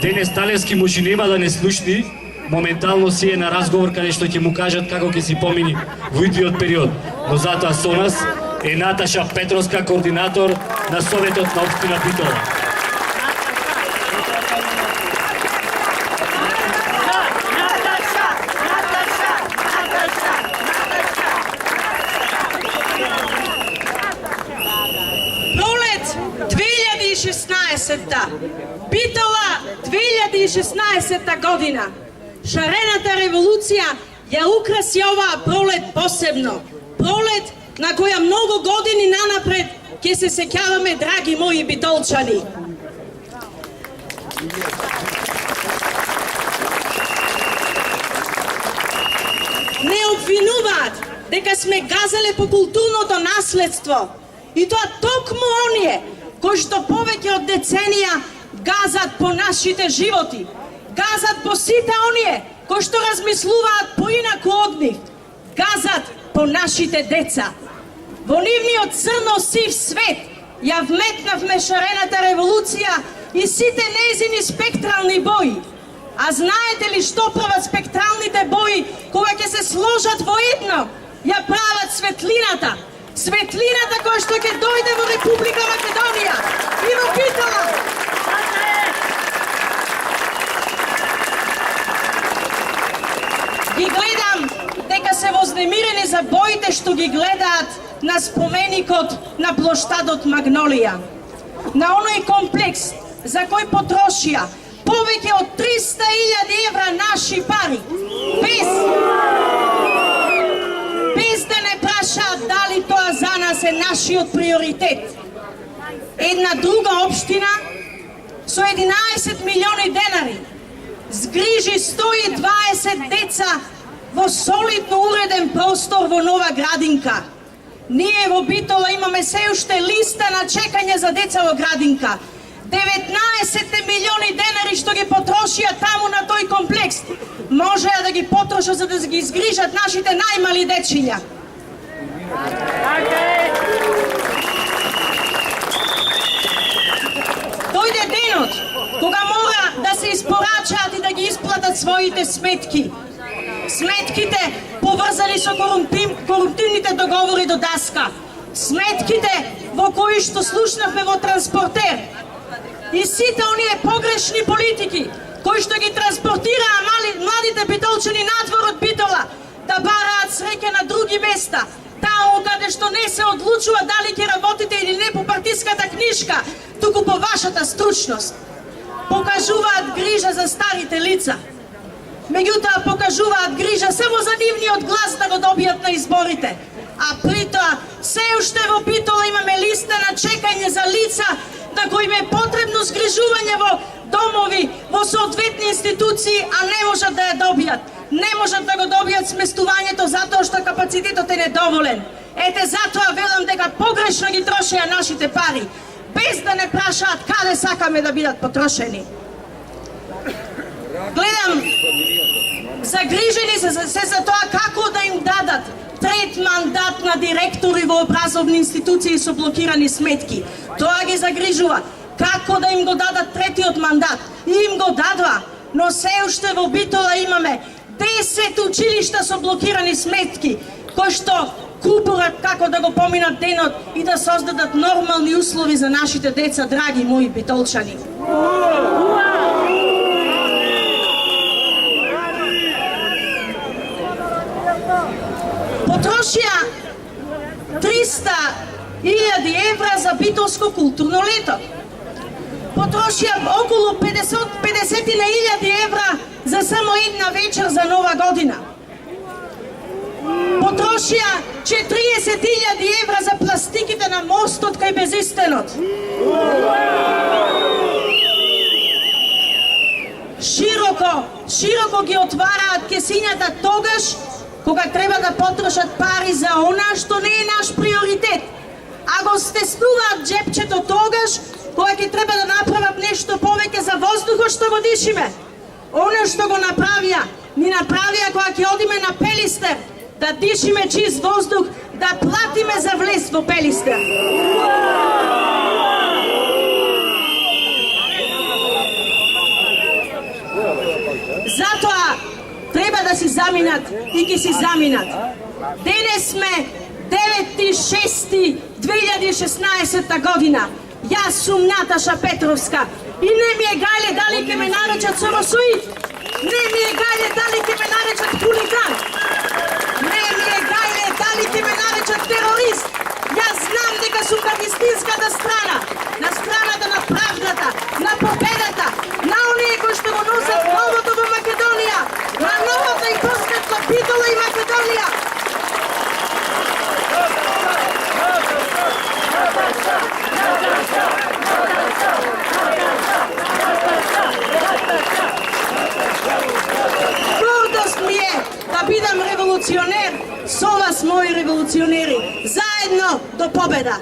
Денес талевски може нема да не слушни, моментално си е на разговор каде што ќе му кажат како ќе си помини во идниот период. Но затоа со нас е Наташа Петровска, координатор на Советот на општина Битола. Пролет 2016-та, Битола 2016 година. Шарената револуција ја украси оваа пролет посебно. Пролет на која многу години нанапред ќе се сеќаваме, драги мои битолчани. Не обвинуваат дека сме газеле по културното наследство. И тоа токму оние кои што повеќе од деценија газат по нашите животи. Газат по сите оние кои што размислуваат поинаку од нив. Газат по нашите деца. Во нивниот црно-сив свет ја вметнавме шарената револуција и сите нејзини спектрални бои. А знаете ли што прават спектралните бои кога ќе се сложат во едно? Ја прават светлината. Светлината која што ќе дојде во Република Македонија и во Битола. Ги гледам дека се вознемирени за боите што ги гледаат на споменикот на плоштадот Магнолија. На оној комплекс за кој потрошија повеќе од 300.000 евра наши пари, без да не прашаат дали тоа за нас е нашиот приоритет. Една друга општина со 11 милиони денари згрижи 120 деца во солидно уреден простор во Нова Градинка. Ние во Битола имаме се уште листа на чекање за деца во Градинка. 19 милиони денари што ги потрошија таму на тој комплекс, можеа да ги потрошат за да ги изгрижат нашите најмали дечиња. Дојде денот кога мора да се испорачаат и да ги исплатат своите сметки. Сметките поврзани со корумптивните договори до даска. Сметките во кои што слушнавме во Транспортер. И сите оние погрешни политики кои што ги транспортираа младите битолчани надвор од Битола да бараат среќа на други места, таму каде што не се одлучува дали ќе работите или не по партиската книжка, туку по вашата стручност. Покажуваат грижа за старите лица. Меѓутоа покажуваат грижа само за нивниот глас да го добијат на изборите. А притоа се уште во Битола имаме листа на чекање за лица на кои им е потребно згрижување во домови, во соодветни институции, а не можат да ја добијат. Не можат да го добијат сместувањето затоа што капацитетот е недоволен. Ете затоа велам дека погрешно ги трошеа нашите пари, без да не прашаат каде сакаме да бидат потрошени. Гледам, загрижени се за тоа како да им дадат трет мандат на директори во образовни институции со блокирани сметки. Тоа ги загрижува. Како да им го дадат третиот мандат? И им го дадоа, но се уште во Битола имаме 10 училишта со блокирани сметки, кои што купурат како да го поминат денот и да создадат нормални услови за нашите деца, драги мои битолчани. Потрошија 300.000 евра за битолско културно лето. Потрошија околу 50.000 евра за само една вечер за Нова година. Потрошија 40.000 евра за пластиките на мостот кај Безистенот. Широко ги отвараат кесињата тогаш кога треба да потрошат пари за она што не е наш приоритет, а го стеснуваат джепчето тогаш кога ќе треба да направат нешто повеќе за воздухот што го дишиме. Оно што го направија, ни направија кога ќе одиме на Пелистер, да дишиме чист воздух, да платиме за влез во Пелистер. Затоа треба да си заминат и ги си заминат. Денес сме 9.6.2016 година. Јас сум Наташа Петровска и не ми е гајле дали ќе ме наречат самосуит, не ми е гајле дали ќе ме наречат хулиган, не ми е гајле дали ќе ме наречат терорист. Јас знам дека сум на вистинската страна, на страната на правдата, на победата, на оние кои што го носат новото во Македонија, на новата и посветла Битола и Македонија. Гордост ми е да бидам револуционер со вас, мои револуционери, заедно до победа.